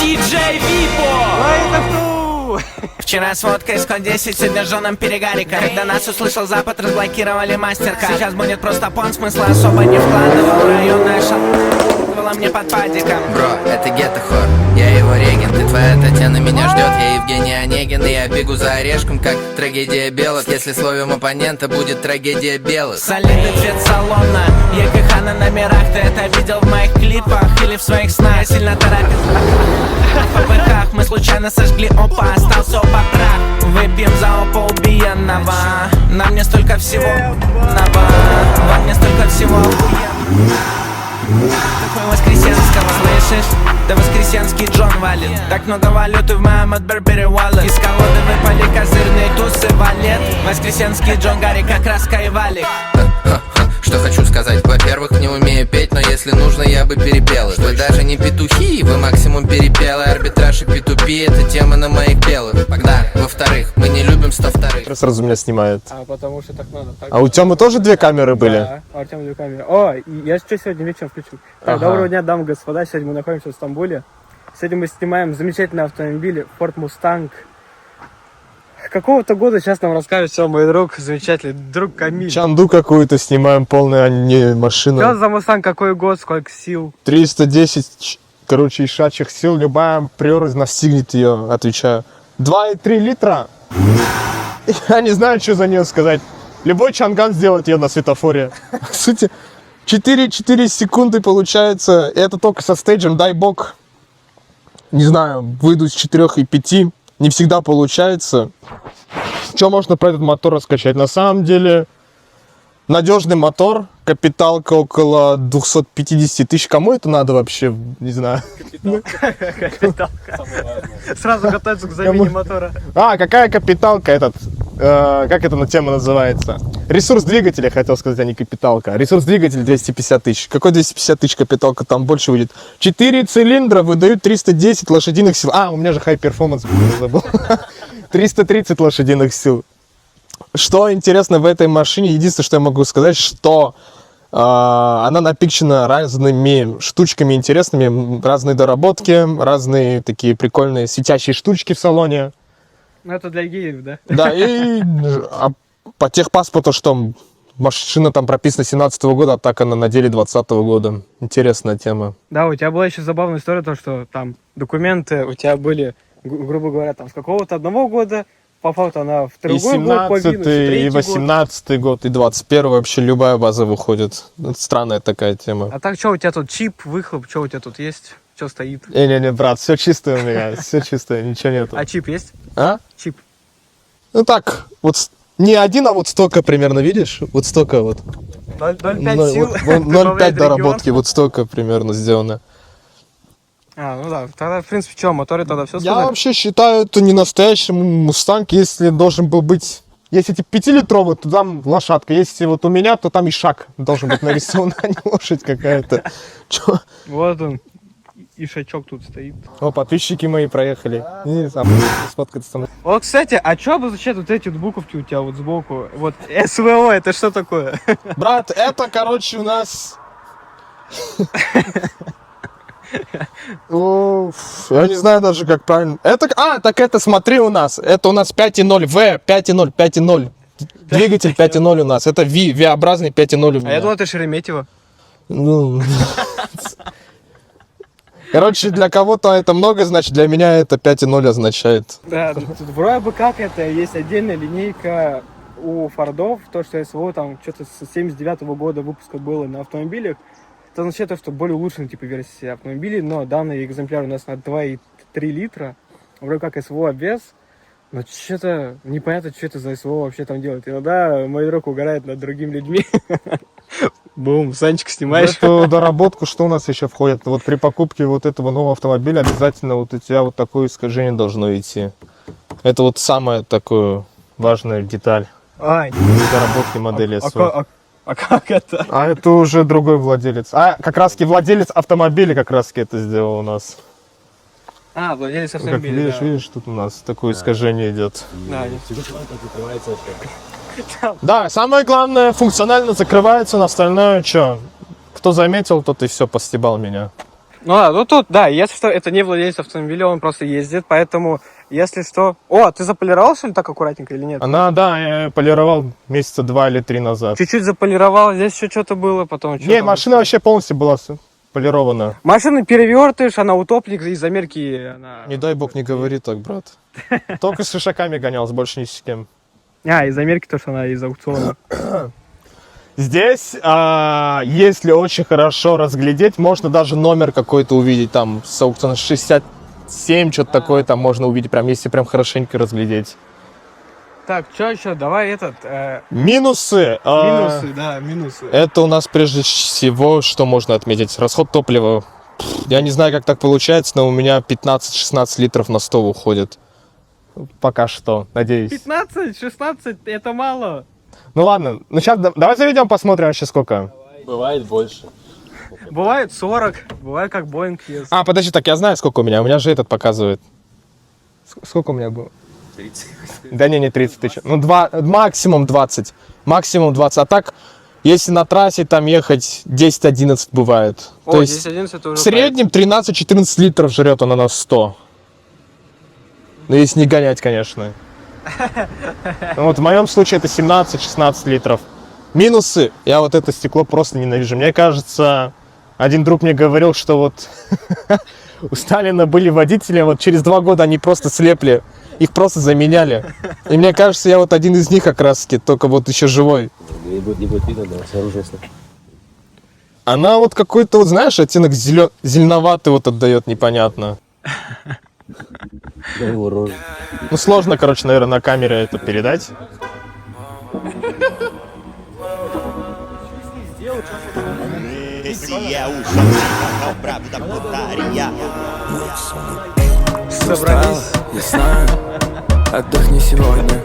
Диджей Випо! Вчера с водкой с 10 содержанным перегариком. Когда нас услышал Запад, разблокировали мастерка. Сейчас будет просто пон, смысла особо не вкладывал. Районная была мне под падиком. Бро, это гетто-хор, я его регент. И твоя Татьяна меня ждет, я Евгений Онегин. И я бегу за орешком, как трагедия белых. Если словим оппонента, будет трагедия белых. Солидный цвет салона, ЕКХ на номерах. Ты это видел в моих клипах или в своих снах? Я сильно торопит. В ППХ мы случайно сожгли опа, остался опа прах. Выпьем за опа убиенного. Нам не столько всего нова, вам не столько всего охуенно. Такой воскресенского, слышишь? Да воскресенский Джон валит. Так много валюты в моем от Burberry Wallet. Из колоды выпали козырные тусы, валет. Воскресенский Джон, Гарри, как краска и валик. Что хочу сказать, во-первых, не умею петь, но если нужно, я бы перепел их. Вы даже не петухи, вы максимум перепелы. Арбитраж и P2P — это тема на моих белых. Да, во-вторых, мы не любим 102-х. Сразу меня снимает. Потому что так надо. Так А у Тёмы тоже две камеры были? Да, у Артема две камеры. О, я что сегодня вечером включу. Так, доброго дня, дамы и господа. Сегодня мы находимся в Стамбуле. Сегодня мы снимаем замечательный автомобиль Ford Mustang. Какого-то года сейчас нам расскажет все мой друг, замечательный друг Камиль. Чанду какую-то снимаем, полная не машина. Что за Mustang, какой год, сколько сил? 310, короче, ишачьих сил. Любая приора настигнет ее, отвечаю. 2,3 литра. Я не знаю, что за нее сказать. Любой чанган сделает ее на светофоре. По сути, 4 секунды получается. Это только со стейджем, дай бог. Не знаю, выйду с 4 и 5. Не всегда получается. Что можно про этот мотор рассказать? На самом деле, надежный мотор, капиталка около 250 тысяч. Кому это надо вообще? Не знаю. Капиталка. Сразу готовится к замене мотора. Какая капиталка этот? Как эта тема называется? Ресурс двигателя, хотел сказать, а не капиталка. Ресурс двигателя 250 тысяч. Какой 250 тысяч капиталка? Там больше выйдет. 4 цилиндра выдают 310 лошадиных сил. У меня же high performance, забыл. 330 лошадиных сил. Что интересно в этой машине, единственное, что я могу сказать, что она напичкана разными штучками интересными, разные доработки, разные такие прикольные светящие штучки в салоне. Ну это для геев, да? Да, и по техпаспорту, что машина там прописана 17 года, а так она на деле 20 года. Интересная тема. Да, у тебя была еще забавная история, то что там документы у тебя были, грубо говоря, там с какого-то одного года, по факту она в другой год, по минусу, и 18-й год, и 21-й, вообще любая база выходит. Это странная такая тема. А так что у тебя тут чип, выхлоп, что у тебя тут есть? Что стоит? Не, брат, все чистое у меня, все чистое, ничего нету. А чип есть? Чип. Ну так, вот не один, а вот столько примерно, видишь? Вот столько вот. 0,5 сил. 0,5 доработки, вот столько примерно сделано. Ну да, тогда, в принципе, что, моторы тогда все сказали? Я вообще считаю, это не настоящий мустанг, если должен был быть... Если эти 5-литровые, то там лошадка. Если вот у меня, то там и шаг должен быть нарисован, а не лошадь какая-то. Вот он, и шачок тут стоит. Подписчики мои проехали. Вот, кстати, а что обозначают вот эти вот буковки у тебя вот сбоку? Вот СВО, это что такое? Брат, это, короче, у нас... Я не знаю даже, как правильно. Так это, смотри, у нас. Это у нас 5.0 V, 5.0, 5.0. Двигатель 5.0 у нас. Это V-образный 5.0 у меня. А я думал, это Шереметьево. Короче, для кого-то это много, значит, для меня это 5.0 означает. Да, тут вроде бы как это, есть отдельная линейка у Фордов, то, что СВО там что-то с 79-го года выпуска было на автомобилях. Это означает, что более улучшенная типа версия автомобилей, но данный экземпляр у нас на 2,3 литра, вроде как СВО обвес, но что-то непонятно, что это за СВО вообще там делает. Иногда мой друг угорает над другими людьми. Бум, Санечка, снимаешь. В эту доработку что у нас еще входит? Вот при покупке вот этого нового автомобиля обязательно вот у тебя вот такое искажение должно идти. Это вот самая такая важная деталь доработки модели СВО. А как это? А это уже другой владелец. Как раз таки владелец автомобиля как раз таки это сделал у нас. Владелец автомобиля. Как видишь, тут у нас такое искажение идет. Да, Да, самое главное, функционально закрывается, на остальное что? Кто заметил, тот и все постебал меня. Ну тут, да, если что, это не владелец автомобиля, он просто ездит, поэтому, если что... О, ты заполировал, что ли, так аккуратненько или нет? Она, да, я полировал месяца 2 или 3 назад. Чуть-чуть заполировал, здесь еще что-то было, потом... Не, машина вообще полностью была полирована. Машина перевертыш, она утопник, из Америки она... Не дай бог не говори так, брат. Только с ишаками гонялся, больше ни с кем. из Америки, то, что она из аукциона. Здесь, если очень хорошо разглядеть, можно даже номер какой-то увидеть, там, с аукциона 67, что-то такое там можно увидеть, прям, если прям хорошенько разглядеть. Так, что еще? Давай этот... Минусы. Минусы, да, минусы. Это у нас прежде всего, что можно отметить, расход топлива. Я не знаю, как так получается, но у меня 15-16 литров на 100 уходит. Пока что, надеюсь. 15-16, это мало. Ну ладно, ну сейчас давай заведем, посмотрим вообще сколько. Бывает больше. Бывает 40, бывает как Боинг ест. Подожди, так я знаю, сколько у меня же этот показывает. Сколько у меня было? 30. Да не 30 тысяч. Ну, максимум 20. Максимум 20. А так, если на трассе там ехать, 10-11 бывает. То есть 10-11 это уже в среднем 13-14 литров жрет она на 100. Ну, если не гонять, конечно. Ну, вот в моем случае это 17-16 литров. Минусы. Я вот это стекло просто ненавижу. Мне кажется, один друг мне говорил, что вот у Сталина были водители, вот через 2 года они просто слепли. Их просто заменяли. И мне кажется, я вот один из них как раз таки, только вот еще живой. Не будет видно, да, все ужасно. Она вот какой-то, вот знаешь, оттенок зеленоватый вот отдает непонятно. Да его рожу. Ну сложно, короче, наверное, на камере это передать. собрались. Я знаю, отдохни сегодня.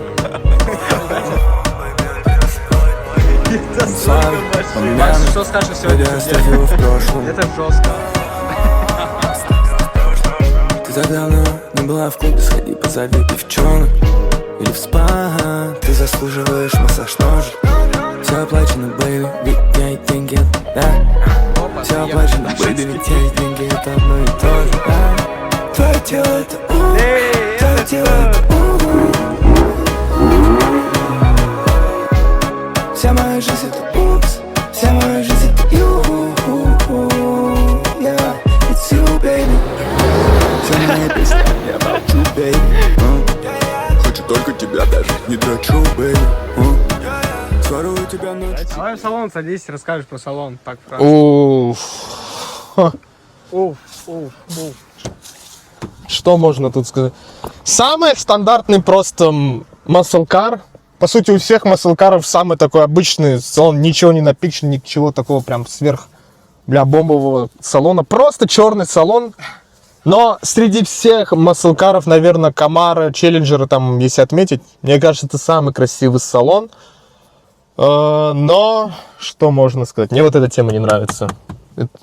Макс, что скажешь сегодня? Я оставил в прошлом. Это жестко. Ты так давно не была в клубе, сходи позови девчонок. Или в спа, ты заслуживаешь массаж ножек. Все оплачено, бэйби, ведь я и деньги, да. Все оплачено, бэйби, ведь я и деньги, это одно и то же, да. Твое тело это твое тело это вся моя жизнь это упс, вся моя жизнь это you, yeah, it's you, baby. Вся моя песня не about you, baby. Хочу только тебя, даже не дрочу, baby. Сворую тебя ночью. Давай в салон садись, расскажешь про салон. Так, правда. Уф. Уф. Что можно тут сказать? Самый стандартный просто muscle car. По сути, у всех маслкаров самый такой обычный салон, ничего не напичкан, ничего такого прям сверх бомбового салона. Просто черный салон. Но среди всех маслкаров, наверное, Camaro, Challenger, там, если отметить, мне кажется, это самый красивый салон. Но, что можно сказать? Мне вот эта тема не нравится.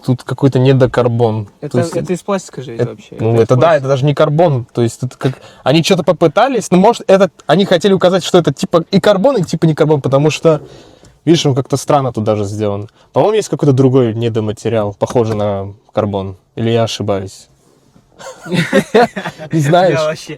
Тут какой-то недокарбон. Это из пластика же вообще. Ну, это да, это даже не карбон. То есть, это как... они что-то попытались, но, может, они хотели указать, что это типа и карбон, и типа не карбон, потому что, видишь, он как-то странно тут даже сделан. По-моему, есть какой-то другой недоматериал, похожий на карбон. Или я ошибаюсь? Не знаешь?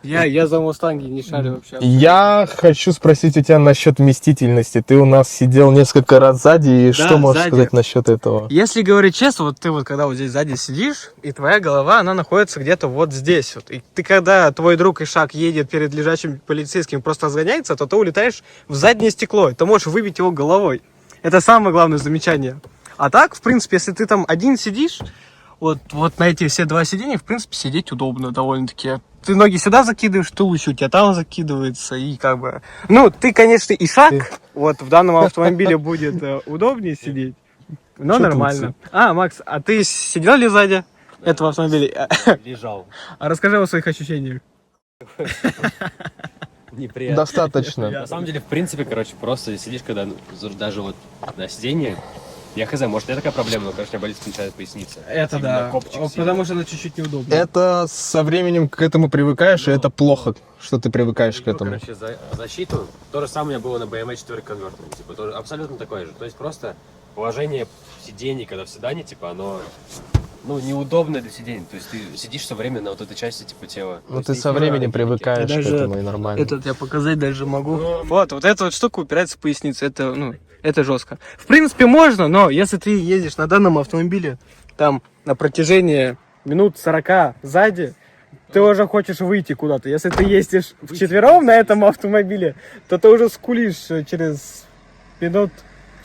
Я за Мустанги не шарю вообще. Я хочу спросить у тебя насчет вместительности. Ты у нас сидел несколько раз сзади, и что можешь сказать насчет этого? Если говорить честно, вот ты вот когда вот здесь сзади сидишь, и твоя голова, она находится где-то вот здесь вот. И ты когда твой друг Ишак едет перед лежачим полицейским, просто разгоняется, то ты улетаешь в заднее стекло, и ты можешь выбить его головой. Это самое главное замечание. А так, в принципе, если ты там один сидишь, вот на эти все 2 сиденья, в принципе, сидеть удобно довольно-таки. Ты ноги сюда закидываешь, туловище у тебя там закидывается, и как бы... Ну, ты, конечно, Ишак, вот в данном автомобиле будет удобнее сидеть, но нормально. Макс, а ты сидел ли сзади этого автомобиля? Лежал. А расскажи о своих ощущениях. Неприятно. Достаточно. На самом деле, в принципе, просто сидишь, когда даже вот на сиденье, я хз, может, это такая проблема, но, конечно, болит спинная поясница. Это именно да, копчик потому что это чуть-чуть неудобно. Это со временем к этому привыкаешь, и это плохо, что ты привыкаешь к этому. Короче, защиту, то же самое у меня было на BMW 4 Convertible, типа, тоже абсолютно такое же. То есть просто положение сидений, когда в седане, типа, оно ну, неудобно для сидения. То есть ты сидишь все время на вот этой части типа тела. Ну То ты есть со ни хера временем не привыкаешь к даже этому и нормально. Этот я показать даже могу. Вот эта вот штука упирается в поясницу. Это, ну, это жестко. В принципе, можно, но если ты едешь на данном автомобиле, там, на протяжении минут 40 сзади, ты уже хочешь выйти куда-то. Если ты ездишь вчетвером на этом автомобиле, то ты уже скулишь через минут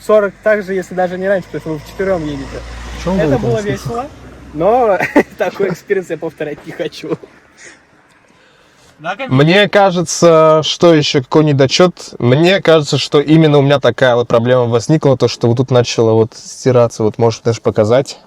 40 так же, если даже не раньше, потому что вы вчетвером едете. Это было весело, но такой экспириенс я повторять не хочу. Мне кажется, что еще какой недочет. Мне кажется, что именно у меня такая вот проблема возникла, то что вот тут начало вот стираться, вот можешь даже показать.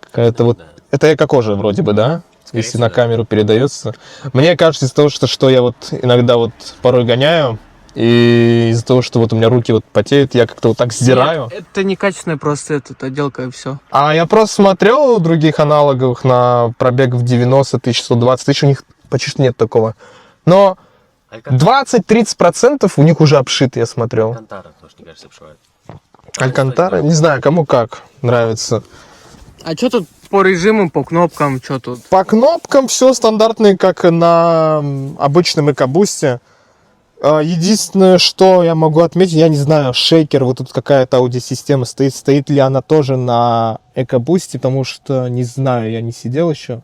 Какая-то вот, это эко-кожа вроде бы, да? Скорее Если всего, на да. камеру передается. Мне кажется, из-за того, что я вот иногда вот порой гоняю, и из-за того, что вот у меня руки вот потеют, я как-то вот так сдираю. Нет, это некачественная просто отделка и все. А я просто смотрел у других аналогов на пробег в 90 тысяч, 120 тысяч, у них почти что нет такого. Но 20-30% у них уже обшиты, я смотрел. Алькантара тоже, мне кажется, обшивает. Алькантара, не знаю, кому как нравится. А что тут по режимам, по кнопкам, что тут? По кнопкам все стандартные, как и на обычном экобусте. Единственное, что я могу отметить, я не знаю, шейкер, вот тут какая-то аудиосистема стоит. Стоит ли она тоже на экобусте, потому что не знаю, я не сидел еще.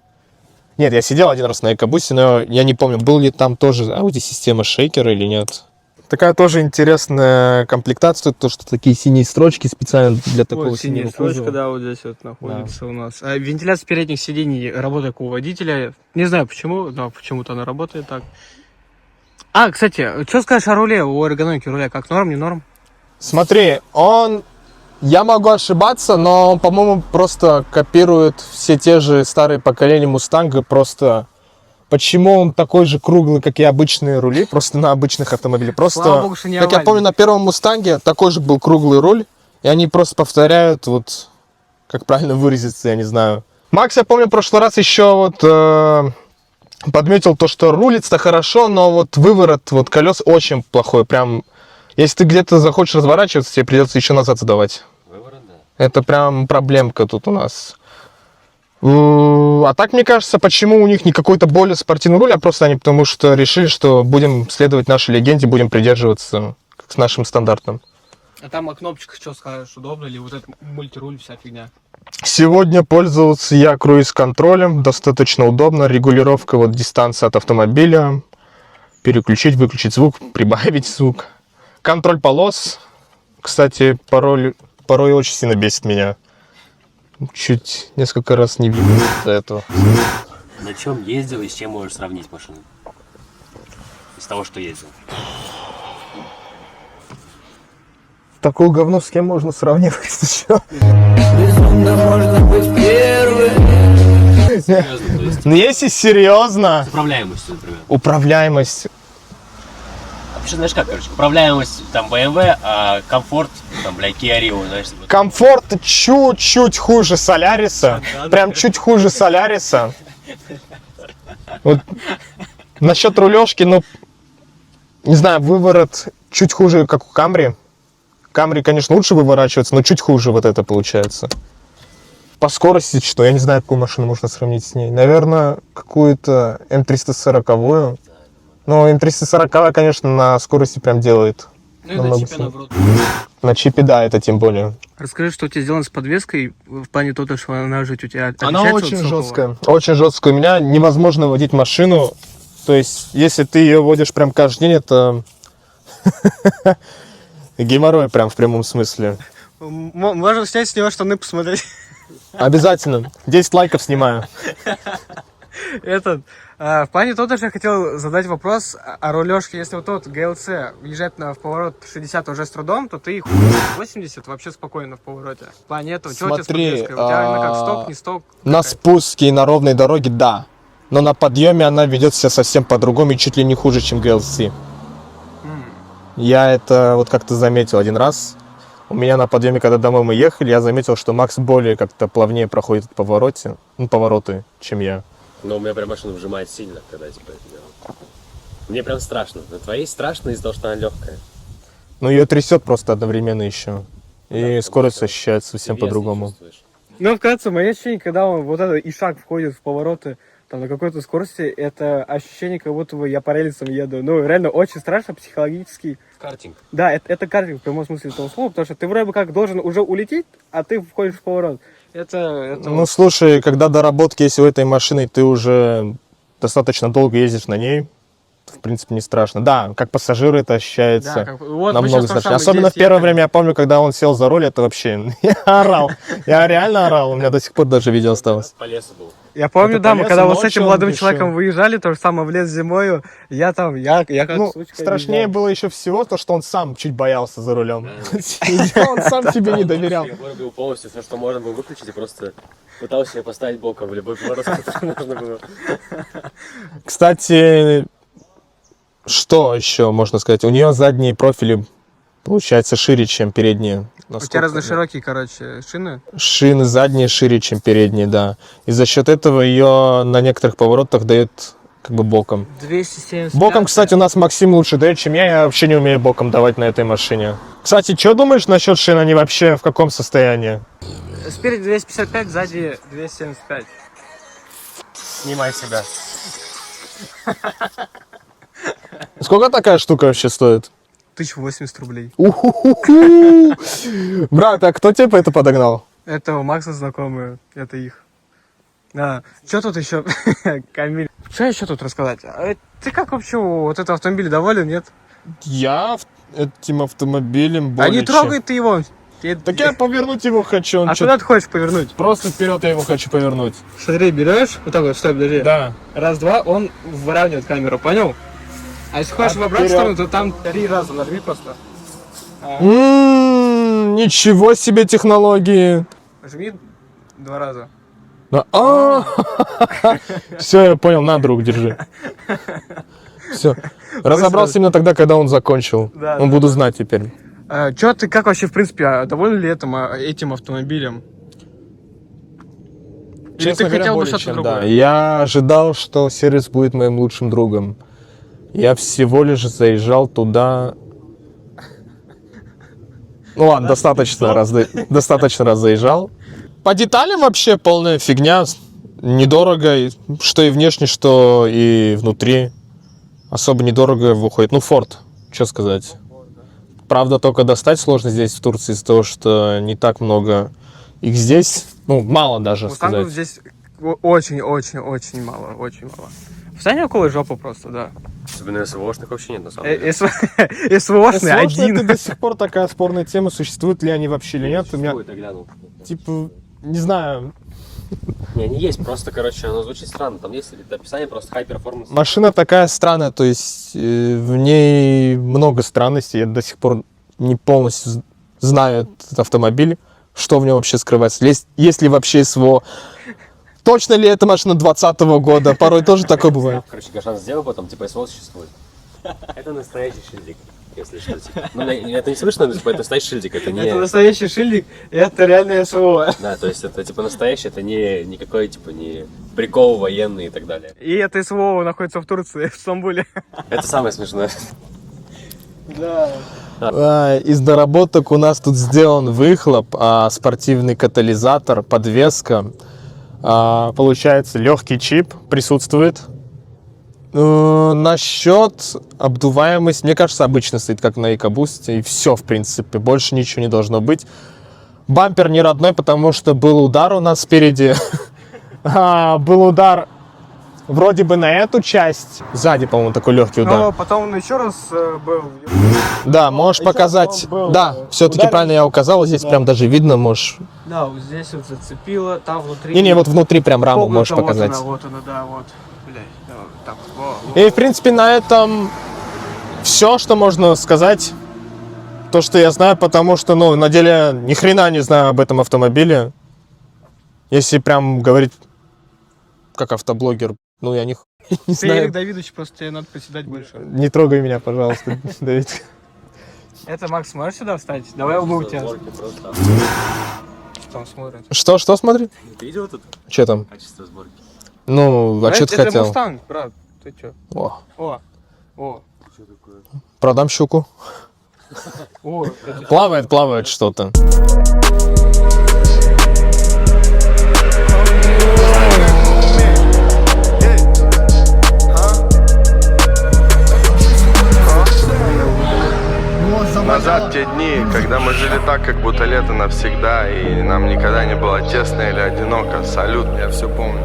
Нет, я сидел один раз на экобусте, но я не помню, был ли там тоже аудиосистема шейкера или нет. Такая тоже интересная комплектация, то что такие синие строчки специально для такого Вот синяя синего строчка, кузова. да, вот здесь вот находится у нас. А вентиляция передних сидений работает как у водителя. Не знаю почему, но почему-то она работает так. А, кстати, что скажешь о руле, о эргономике руля? Как норм, не норм? Смотри, я могу ошибаться, но он, по-моему, просто копирует все те же старые поколения Мустанга, просто... Почему он такой же круглый, как и обычные рули, просто на обычных автомобилях. Просто, Слава богу, что не как я овальный. помню, на первом Мустанге такой же был круглый руль, и они просто повторяют, вот, как правильно выразиться, я не знаю. Макс, я помню, в прошлый раз еще вот подметил то, что рулится хорошо, но вот выворот вот колес очень плохой, прям, если ты где-то захочешь разворачиваться, тебе придется еще назад сдавать. Выворот, да. Это прям проблемка тут у нас. А так, мне кажется, почему у них не какой-то более спортивный руль, а просто они потому что решили, что будем следовать нашей легенде, будем придерживаться с нашим стандартам. А там о кнопочках что скажешь, удобно ли вот этот мультируль, вся фигня? Сегодня пользовался я круиз-контролем, достаточно удобно, регулировка вот дистанции от автомобиля, переключить, выключить звук, прибавить звук. Контроль полос, кстати, порой очень сильно бесит меня. Чуть несколько раз не видел до этого. На чем ездил и с чем можешь сравнить машину? Из того, что ездил. Такое говно с кем можно сравнивать еще? Безумно можно быть первым. Серьезно, то есть Ну если серьезно, с управляемостью, например. управляемость. Вообще, знаешь как, короче, управляемость там BMW, а комфорт там, бля, Kia Rio, знаешь. Вот. Комфорт чуть-чуть хуже Соляриса. Прям чуть хуже Соляриса. Вот. Насчет рулежки, ну, не знаю, выворот чуть хуже, как у Камри. Камри, конечно, лучше выворачивается, но чуть хуже вот это получается. По скорости что? Я не знаю, какую машину можно сравнить с ней. Наверное, какую-то М340. Но М340, конечно, на скорости прям делает. Ну и намного на чипе сильнее. наоборот. На чипе, да, это тем более. Расскажи, что у тебя сделано с подвеской, в плане того, что она жить у тебя Она отличается очень от сотового? жесткая. Очень жесткая. У меня невозможно водить машину. То есть, если ты ее водишь прям каждый день, это геморрой прям в прямом смысле. Можно снять с него штаны, посмотреть. Обязательно. 10 лайков снимаю. В плане того, что я хотел задать вопрос о рулежке. Если вот тот ГЛЦ въезжает в поворот 60 уже с трудом, то ты 80 вообще спокойно в повороте. В плане этого, чего у тебя с Смотри, подвеской? У тебя именно как сток, не сток? На Какая? спуске и на ровной дороге, да. Но на подъеме она ведет себя совсем по-другому и чуть ли не хуже, чем GLC. Я это вот как-то заметил один раз. У меня на подъеме, когда домой мы ехали, я заметил, что Макс более как-то плавнее проходит повороты, чем я. Но у меня прям машина вжимает сильно, когда я типа это делаю. Мне прям страшно. На твоей страшно из-за того, что она легкая. Но ее трясет просто одновременно еще. И скорость ощущается совсем Вес не по-другому. чувствуешь. Ну, вкратце, мое ощущение, когда он вот это и шаг входит в повороты там на какой-то скорости, это ощущение, как будто бы я по рельсам еду. Ну, реально очень страшно, психологически. Картинг. Да, это картинг в прямом смысле этого слова, потому что ты вроде бы как должен уже улететь, а ты входишь в поворот. Это Ну, слушай, когда доработки есть у этой машины, ты уже достаточно долго ездишь на ней, в принципе, не страшно. Да, как пассажир это ощущается да, как, вот мы намного сейчас то же страшнее. самое Особенно в здесь первое ехали. время, я помню, когда он сел за руль, это вообще... Я орал. Я реально орал, у меня до сих пор даже видео осталось. По лесу был. Я помню, Это да, мы полезно, когда вот с ночью этим он молодым решил. человеком выезжали, то же самое в лес зимою, я как Ну, сучка страшнее лежал. было еще всего то, что он сам чуть боялся за рулем. Он сам себе не доверял. Я вырубил полностью все, что можно было выключить, и просто пытался ее поставить боком в любой поворот, который можно было. Кстати, что еще можно сказать? У нее задние профили, получается, шире, чем передние. У тебя разноширокие, короче, шины. Шины задние шире, чем передние, да. И за счет этого ее на некоторых поворотах дает как бы боком. 275. Боком, кстати, у нас Максим лучше дает, чем я вообще не умею боком давать на этой машине. Кстати, что думаешь насчет шин? Они вообще в каком состоянии? Спереди 255, сзади 275. Снимай себя. Сколько такая штука вообще стоит? 1080 рублей. У-ху-ху-ху. Брат, а кто тебе это подогнал? Это у Макса знакомые, это их. А, что тут еще? Камиль. Что еще тут рассказать? Ты как вообще вот этого автомобиля доволен, нет? Я этим автомобилем А не трогай ты его. Так я повернуть его хочу. Он А куда ты хочешь повернуть? Просто вперед я его хочу повернуть. Смотри, берешь, вот так вот, стой, подожди. Да. Раз, два, он выравнивает камеру, понял? А если хочешь в обратную вперед. сторону, то там 3 раза нажми просто. Ничего себе технологии. Жми 2 раза. Все, я понял, на, друг, держи. Все. Разобрался именно тогда, когда он закончил. Да, Он буду знать теперь. Че ты, как вообще, в принципе, доволен ли этим автомобилем? Или Честно ты говоря, хотел бы более что-то чем, другое? да. Я ожидал, что сервис будет моим лучшим другом. Я всего лишь заезжал туда... Ну ладно, достаточно раз заезжал. По деталям вообще полная фигня. Недорого, что и внешне, что и внутри. Особо недорого выходит. Ну, Ford, что сказать. Правда, только достать сложно здесь, в Турции, из-за того, что не так много их здесь. Ну, мало даже Мустангов сказать. здесь очень мало, очень мало. Встань около жопы просто, да. Особенно СВОшных вообще нет, на самом деле. СВОшный Сложно, один. это до сих пор такая спорная тема, существуют ли они вообще или нет. У меня, Существует, я глянул. типа, не знаю, Не, они есть, просто, короче, оно звучит странно. Там есть описание просто high performance. машина такая странная, то есть в ней много странностей. Я до сих пор не полностью знаю этот автомобиль, что в нем вообще скрывается. Есть ли вообще СВО? Точно ли это машина 2020 года? Порой тоже такое бывает. Короче, Гашан сделал потом, типа СВО существует. Это настоящий шильдик, если что. Типа. Ну, это не слышно, но типа, это настоящий шильдик, это не... Это настоящий шильдик, это реальное СВО. Да, то есть это типа настоящий, это не никакой типа не прикол военный и так далее. И это СВО находится в Турции, в Стамбуле. Это самое смешное. Да. Из доработок у нас тут сделан выхлоп, спортивный катализатор, подвеска. Получается, легкий чип присутствует. Насчет обдуваемости, мне кажется, обычно стоит как на EcoBoost, и все, в принципе, больше ничего не должно быть. Бампер не родной, потому что был удар у нас спереди. Был удар вроде бы на эту часть. Сзади, по-моему, такой легкий удар. Но потом он еще раз был. Да, можешь показать. он был, Да, все-таки ударен. правильно я указал. Здесь прям даже видно, можешь. Да, вот здесь вот зацепило, там внутри. Не-не, вот внутри прям раму Погнуто, можешь показать. Вот она, да, вот. Блядь, да, вот так. Во. И, в принципе, на этом все, что можно сказать. То, что я знаю, потому что, ну, на деле ни хрена не знаю об этом автомобиле. Если прям говорить как автоблогер, ну, я не Ты, Эрик знаю. Давидович, просто тебе надо приседать больше. Не трогай меня, пожалуйста, Давид. Это, Макс, можешь сюда встать? Давай обувь тебя. Сборки просто. Что там смотрит? Что смотри? Ты видел тут Что там? качество сборки? Ну, а что ты это хотел? Мустанг, брат. Ты чё? О, О. продам щуку. О. Плавает что-то. назад те дни, когда мы жили так, как будто лето навсегда, и нам никогда не было тесно или одиноко. Салют, я все помню.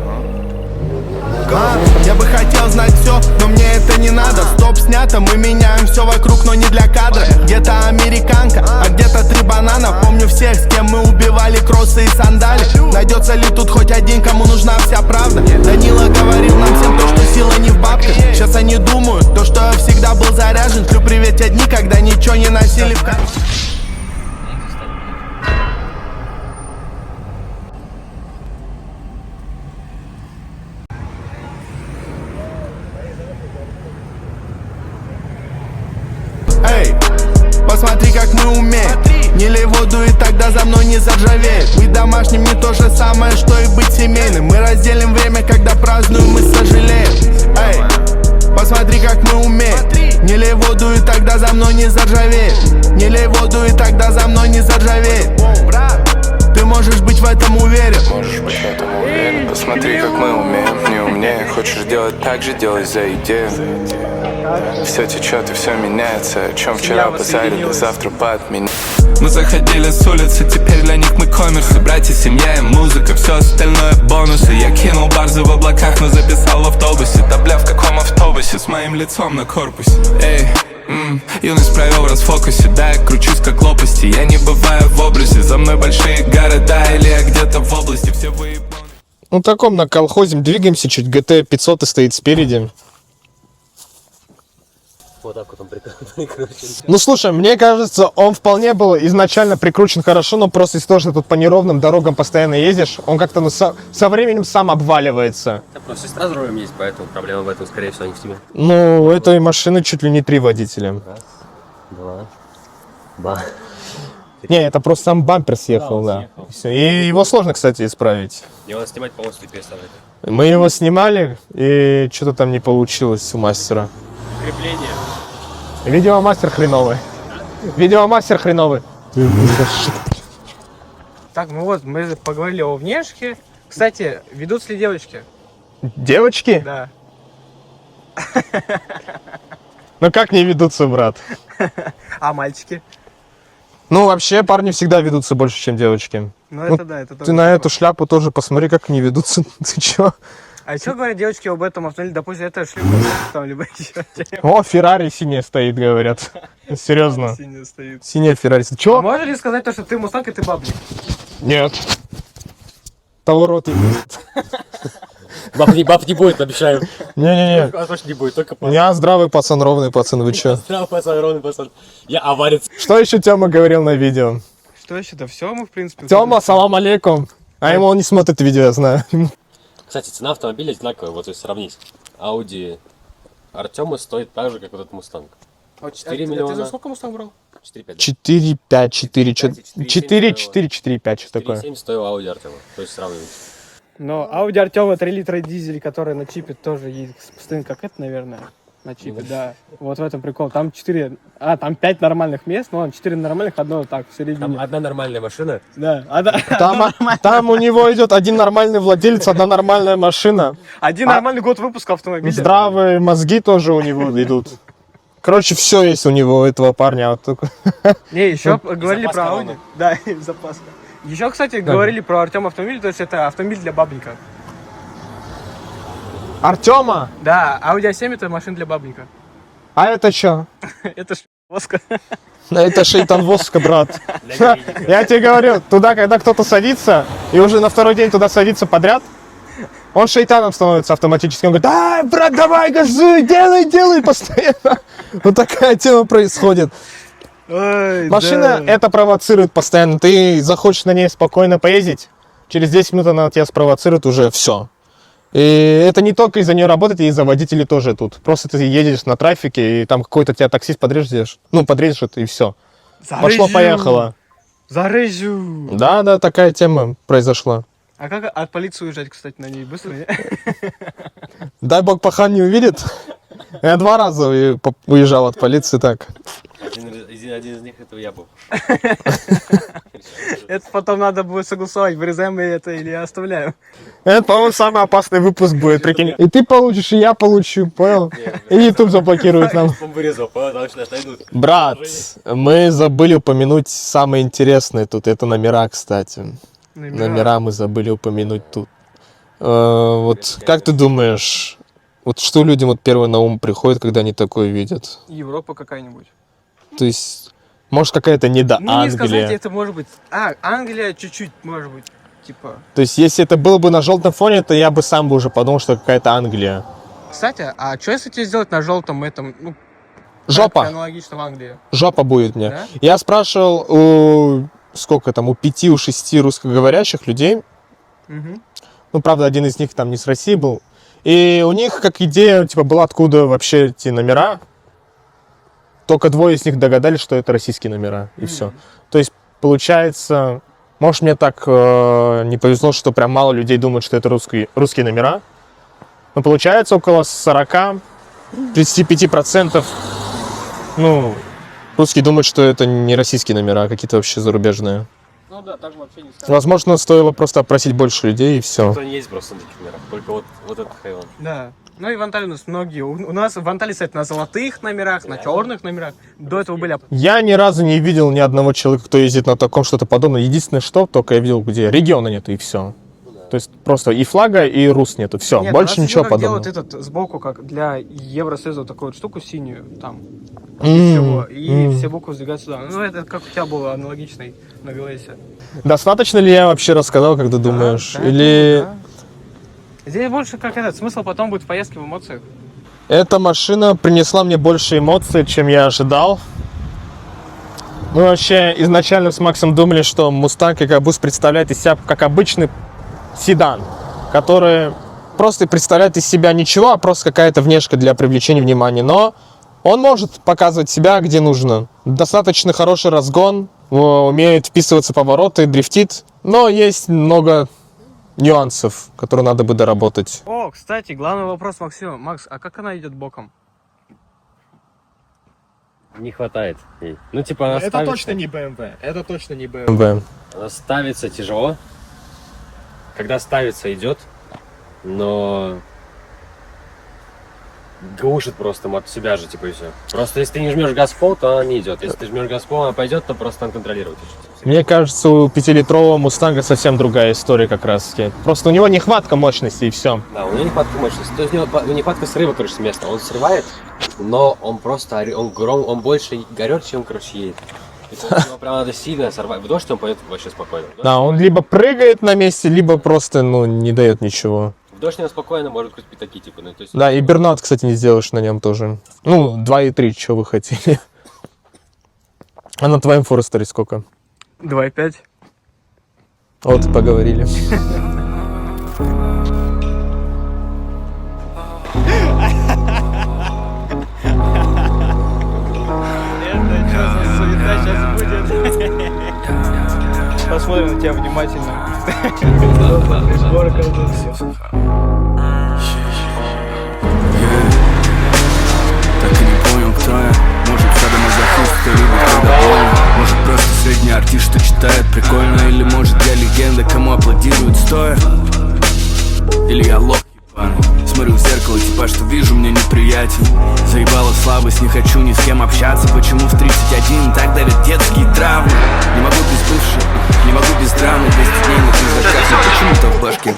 Я бы хотел знать все, но мне это не надо. Стоп, снято, мы меняем все вокруг, но не для кадра. Где-то американка, а где-то 3 банана. Помню всех, с кем мы убивали кроссы и сандали. Найдется ли тут хоть один, кому нужна вся правда? Данила говорил нам всем то, что сила не в бабках. Сейчас они думают, то, что я всегда был заряжен. Шлю привет те дни, когда ничего не носили в кармане. Эй, посмотри, как мы умеем. Не лей воду, и тогда за мной не заржавеет. Быть домашним не то же самое, что и быть семейным. Мы разделим время, когда празднуем, мы сожалеем. Эй, посмотри, как мы умеем. Не лей воду, и тогда за мной не заржавеет. Не лей воду, и тогда за мной не заржавеет. Ты можешь быть в этом уверен. Можешь быть в этом уверен. Посмотри, как мы умеем, не умнее. Хочешь делать так же, делай за идею. Все течет и все меняется. О чем вчера базарили, да завтра под меня. Мы заходили с улицы, теперь для них мы коммерсы. Братья, семья и музыка, все остальное бонусы. Я кинул барзы в облаках, но записал в автобусе. Да бля, в каком автобусе? С моим лицом на корпусе. Эй, юность провел в расфокусе. Да, я кручусь как лопасти. Я не бываю в образе. За мной большие города, или я где-то в области. Все выебаны. Ну, таком на колхозе двигаемся чуть. ГТ 500 стоит спереди. Вот так вот он прикручен. Ну, слушай, мне кажется, он вполне был изначально прикручен хорошо, но просто из-за того, что тут по неровным дорогам постоянно ездишь, он как-то со временем сам обваливается. Да просто сестра за рулем есть, поэтому проблема в этом, скорее всего, не в тебе. Ну, у этой машины чуть ли не 3 водителя. Раз, два. Не, это просто сам бампер съехал, да. Всё. И его сложно, кстати, исправить. Его снимать полностью переставлять. Мы его снимали, и что-то там не получилось у мастера. Крепление. Видеомастер хреновый. Видеомастер хреновый. Так, ну вот, мы поговорили о внешке. Кстати, ведутся ли девочки? Девочки? Да. Ну как не ведутся, брат? А мальчики? Ну, вообще, парни всегда ведутся больше, чем девочки. Ну, Ну, это да, это Ты тоже на такое. эту шляпу тоже посмотри, как они ведутся. Ты чё? А что говорят девочки об этом автомобиле? Допустим, это шлюпка там, либо еще О, Феррари синяя стоит, говорят. Серьезно. синяя стоит. Синяя Феррари. А Чё? можно ли сказать то, что ты мустанг и ты бабник? Нет. Того рот. Баб не будет, обещаю. Не-не-не. А точно не будет, только Я здравый пацан, ровный пацан, вы чё? Здравый пацан, ровный пацан. Я аварец. Что еще Тёма говорил на видео? Что еще? Да все, мы в принципе... Тёма, салам алейкум. А ему он не смотрит видео, я знаю. Кстати, цена автомобиля одинаковая, вот если сравнить. Audi Артема стоит так же, как вот этот Мустанг. 4 миллиона. Ты за сколько мустанг брал? 4,5. 4, 5, 4, 4, 4, 4, 4, 5, что такое? 4,7 стоил Audi Артема. То есть сравнивать. Но Audi Артема 3 литра дизель, который на чипе тоже едет, постоянно как это, наверное, на чипе, да. Вот в этом прикол. Там 4, там 5 нормальных мест, но 4 нормальных, одно так, в середине. Там одна нормальная машина. Да, Там у него идет один нормальный владелец, одна нормальная машина. один нормальный год выпуска автомобиля. Здравые мозги тоже у него идут. Короче, все есть у него, у этого парня. Вот только... Не, еще говорили запаска про Audi. ровно. Да, и запаска. Еще, кстати, говорили про Артема автомобиль, то есть это автомобиль для бабника. Артема? Да, Audi A7 это машина для бабника. А это что? Это ж воска. Это шейтан воска, брат. Я тебе говорю, туда, когда кто-то садится, и уже на второй день туда садится подряд, он шейтаном становится автоматически. Он говорит, ай, брат, давай, газуй, делай постоянно. Вот такая тема происходит. Ой, Машина да. это провоцирует постоянно. Ты захочешь на ней спокойно поездить, через 10 минут она тебя спровоцирует, уже все. И это не только из-за нее работает, и из-за водителей тоже тут. Просто ты едешь на трафике, и там какой-то тебя таксист подрежет, и все. Пошло-поехало. Зарыжу. Да, такая тема произошла. А как от полиции уезжать, кстати, на ней быстро? Не? Дай бог пахан не увидит. Я 2 раза уезжал от полиции так. Один из них это я был. Это потом надо будет согласовать, вырезаем мы это или оставляем. Это, по-моему, самый опасный выпуск будет, прикинь. И ты получишь, и я получу, понял? И YouTube заблокирует нам. Он вырезал, потому что нас найдут. Брат, мы забыли упомянуть самое интересное тут. Это номера, кстати. Номера мы забыли упомянуть тут. Вот как ты думаешь, вот что людям вот первое на ум приходит, когда они такое видят? Европа какая-нибудь. То есть, может, какая-то Ну, не сказать, недо-Англия. это может быть... Англия чуть-чуть, может быть, типа... То есть, если это было бы на желтом фоне, то я бы сам бы уже подумал, что какая-то Англия. Кстати, а что если тебе сделать на желтом этом, ну, Жопа. аналогично в Англии? Жопа будет мне. Да? Я спрашивал у 5, у 6 русскоговорящих людей. Мгм. Ну, правда, один из них там не с России был. И у них как идея, типа, была откуда вообще эти номера. Только 2 из них догадались, что это российские номера. И все. То есть, получается, может, мне так не повезло, что прям мало людей думают, что это русские номера. Но получается, около 40-35%, ну, русские думают, что это не российские номера, а какие-то вообще зарубежные. Ну да, так вообще не сказать. Возможно, стоило просто опросить больше людей, и все. Кто не есть просто на таких номерах, только вот этот Хейлон. Да. Ну и в Анталии у нас многие. У нас в Анталии, кстати, на золотых номерах, на черных номерах. До этого были... Я ни разу не видел ни одного человека, кто ездит на таком что-то подобное. Единственное, что только я видел, где региона нету, и все. То есть просто и флага, и рус нету. Все, Нет, больше у нас ничего как подобного. делают этот сбоку, как для Евросоюза, такую вот штуку синюю, там, М, всего, и м. все буквы сдвигают сюда. Ну, это как у тебя было аналогичный на ГЛСе. Достаточно ли я вообще рассказал, как ты думаешь? Да, Или да. Здесь больше как этот смысл потом будет в поездке в эмоциях. эта машина принесла мне больше эмоций, чем я ожидал? Мы вообще изначально с Максом думали, что Mustang EcoBoost представляет из себя как обычный седан, который просто представляет из себя ничего, а просто какая-то внешка для привлечения внимания. Но он может показывать себя где нужно. Достаточно хороший разгон, умеет вписываться в повороты, дрифтит. Но есть много нюансов, которые надо бы доработать. О, кстати, главный вопрос Максима. Макс, а как она идет боком? Не хватает ей. Ну, типа, она ставится... не BMW. Это точно не BMW. Она ставится тяжело. Когда ставится, идет. Но... глушит просто от себя же, типа, и все. Просто если ты не жмешь газ в пол, то она не идет. Если ты жмешь газ в пол, она пойдет, то просто надо контролировать. Мне кажется, у 5-литрового Мустанга совсем другая история как раз. Просто у него нехватка мощности и все. Да, у него нехватка мощности. То есть у него нехватка срыва, короче, с места. Он срывает, но он просто он больше горет, чем, короче, едет. То есть его прям надо сильно сорвать. В дождь он пойдет вообще спокойно. Да, он либо прыгает на месте, либо просто, не дает ничего. В дождь он спокойно может крутить такие, типа, ну, то есть... Да, и бернаут, кстати, не сделаешь на нем тоже. 2,3, что вы хотели. А на твоем Форестере сколько? 2,5. Вот и поговорили. Посмотрим на тебя внимательно. Так и не понял, кто я. Может, садомазохист, кто любит, когда больно. Может, просто средний артист, что читает прикольно. Или может, я легенда, кому аплодируют стоя. Или я лох ебаный. Смотрю в зеркало, типа, что вижу, мне неприятен. Заебала слабость, не хочу ни с кем общаться. Почему в 31 так давят детские травмы? Не могу без бывших, не могу без драмы. 200 дней на кружках, но почему-то в башке.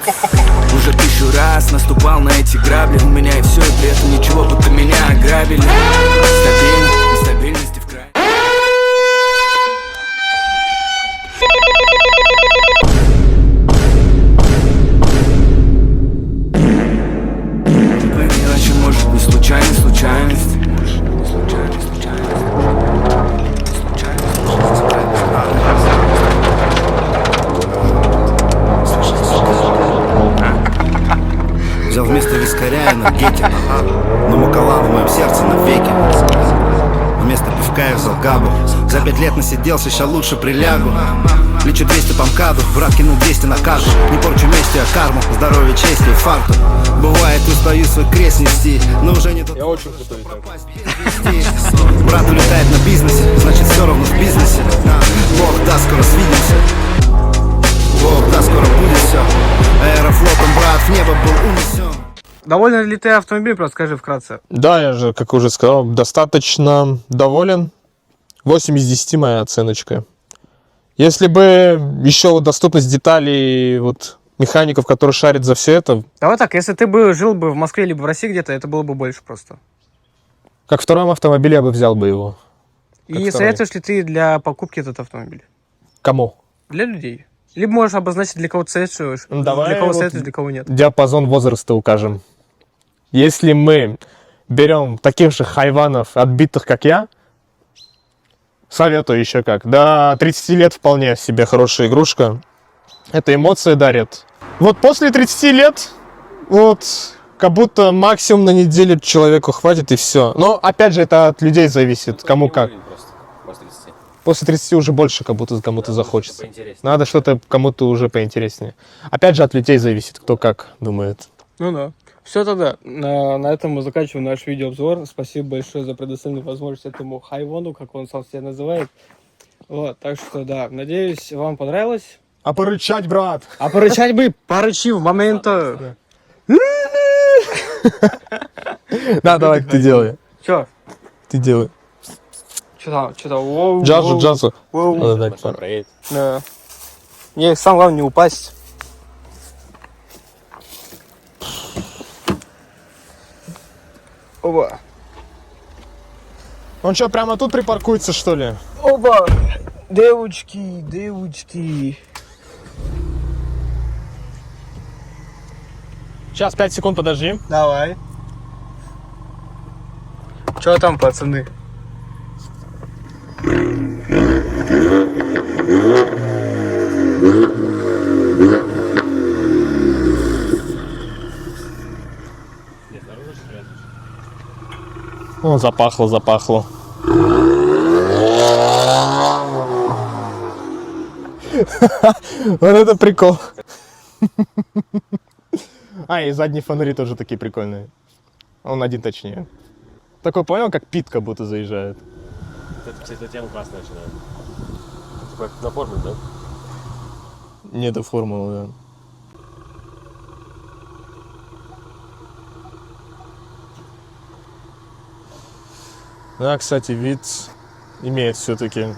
Уже 1000 раз наступал на эти грабли. У меня и все, и при этом ничего, будто меня ограбили. Стабильно, нестабильности в край. Иначе может не случайность, случайность. Может не случайность, случайность. Взял вместо вискаря энергетик, но Макалан в моем сердце навеки. Вместо пивка я взял габу. За 5 лет насиделся, ща лучше прилягу. Лечу 200 по МКАДу, брат кинул 200 на карту. Не порчу вместе, а карму, здоровье, честь и фарту. Бывает, устаю свой крест нести, но уже не тот. Я очень крутой. Брат улетает на бизнесе, значит все равно в бизнесе. Бог даст, скоро свидимся. Доволен ли ты автомобилем? Просто скажи вкратце. Да, я же, как уже сказал, достаточно доволен. 8 из 10 моя оценочка. Если бы еще вот доступность деталей, вот механиков, которые шарят за все это, Давай так, если ты бы жил бы в Москве либо в России где-то, это было бы больше просто. как втором автомобиле я бы взял бы его. И второй. советуешь ли ты для покупки этот автомобиль? Кому? Для людей. Либо можешь обозначить, для кого ты советуешь, Ну, давай для кого вот советуешь, для кого нет. Диапазон возраста укажем. Если мы берем таких же хайванов, отбитых, как я, советую еще как. До 30 лет вполне себе хорошая игрушка. Это эмоции дарит. Вот после 30 лет, вот, как будто максимум на неделю человеку хватит и все. Но, опять же, это от людей зависит, кому как. Просто после 30. После 30 уже больше как будто кому-то захочется. Поинтереснее. Надо что-то кому-то уже поинтереснее. Опять же, от людей зависит, кто как думает. Ну да. Все тогда. На этом мы заканчиваем наш видеообзор. Спасибо большое за предоставленную возможность этому хайвону, как он сам себя называет. Вот, так что да, надеюсь, вам понравилось. А порычать, брат! А порычать бы, порычи в момента. Да, давай, ты делай. Че? Ты делай. Что там? Джазу. Воу. Надо дать Машина пару. проедет. Да. Не, самое главное не упасть. Оба. Он что, прямо тут припаркуется, что ли? Оба. Девочки, девочки. Сейчас, 5 секунд, подожди. Давай. Че там, пацаны? О, запахло, запахло. Вот это прикол. А, и задние фонари тоже такие прикольные. Он один точнее. Такой, понял, как Пит как будто заезжает. Эта тема классная начинает. Типа на формуле, да? Не, это формула, да. Да, кстати, вид имеет все-таки